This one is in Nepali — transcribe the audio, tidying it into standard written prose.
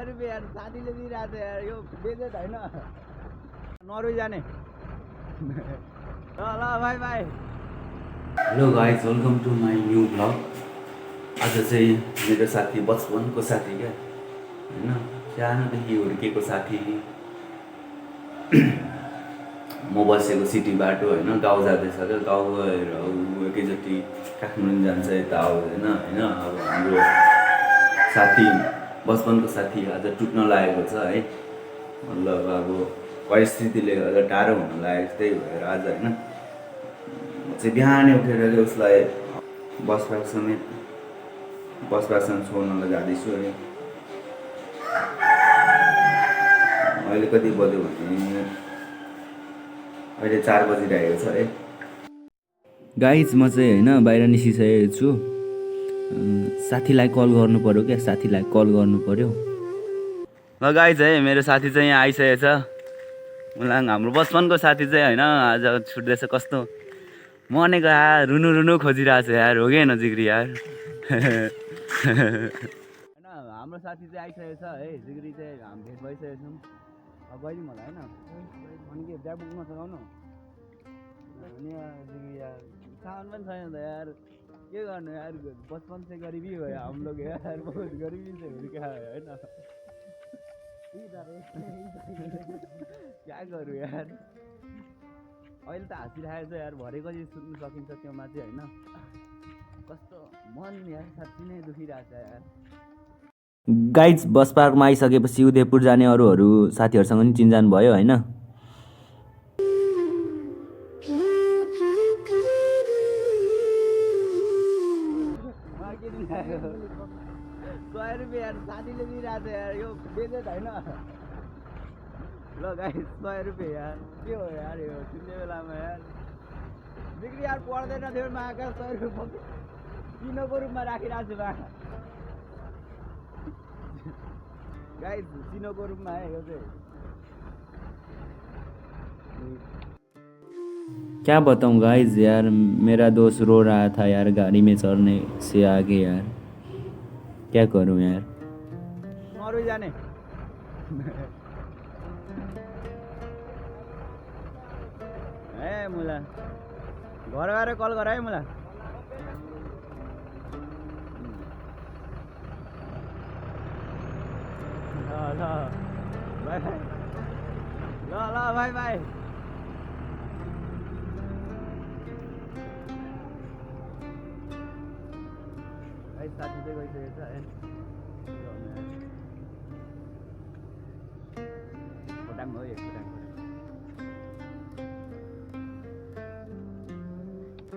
रुपियाँ साथीले दिइरहेको छ यार यो बेजेट होइन नर्वे जाने ल bye bye hello guys welcome to my new blog आज चाहिँ मेरो साथी बचपनको साथी क्या होइन सानोदेखि हुर्केको साथी म बसेको सिटी बाटो होइन गाउँ जाँदैछ क्या गाउँ गएर एकैचोटि काठमाडौँ जान्छ यता आउँदैन होइन अब हाम्रो साथी बचपनको साथी आज टुट्न लागेको छ है मतलब अब परिस्थितिले गर्दा टाढो हुन लागेको त्यही भएर आज होइन चाहिँ बिहानै उठेर उसलाई बस पार्कसँग छोड्नलाई जाँदैछु है अहिले कति बज्यो भने अहिले 4 बजिरहेको छ है गाइज म चाहिँ होइन बाहिर निस्किसकेको छु साथीलाई कल गर्नु पर्यो क्या साथीलाई कल गर्नु पर्यो ल गाइज है मेरो साथी चाहिँ यहाँ आइसकेको छ मलाई हाम्रो बचपनको साथी चाहिँ होइन आज छुट्दैछ कस्तो मनेको यार रुनु खोजिरहेको छ यार हो कि होइन जिग्री यार होइन हाम्रो साथी चाहिँ आइसकेको छ है जिग्री चाहिँ हामी भेट भइसकेको छौँ अब गइदिउँ होला होइन अनि के ब्याग बुकमा चलाउनु अनि जिग्री यार सामान पनि छैन त यार के गर्नु यार बचपन चाहिँ गरिबी भयो हम लोग यार बहुत गरिबी चाहिँ हुर्का होइन क्या गरौँ यार अहिले त हाँसिरहेको छ यार भरे कति सुत्नु सकिन्छ त्योमा चाहिँ होइन कस्तो मन यार साँच्ची नै दुखिरहेको छ यार गाइज बस पार्कमा आइसकेपछि उदयपुर जाने अरूहरू साथीहरूसँग पनि चिनजान भयो होइन 100 रुपियाँ यार साथीले दिइरहेको छ यार यो बेजेट होइन ल गाइस 100 रुपियाँ यार के हो यार यो सुन्ने बेलामा यार बिक्री यार पर्दैन थियो मागा 100 रुपियाँ चिनोको रूपमा राखिरहेको छु मागा गाइस चिनोको रूपमा है यो चाहिँ क्या बताऊं गाइस यार मेरा दोस्त रो रहा था यार गाड़ी में चढ़ने से आगे यार क्या करूं यार नॉर्वे जाने ए मुला घर गएर कल गर है मुला ल बाई बाई ल बाई बाई साथी चाहिँ गइसकेको छ है टाइम हो एक टाइम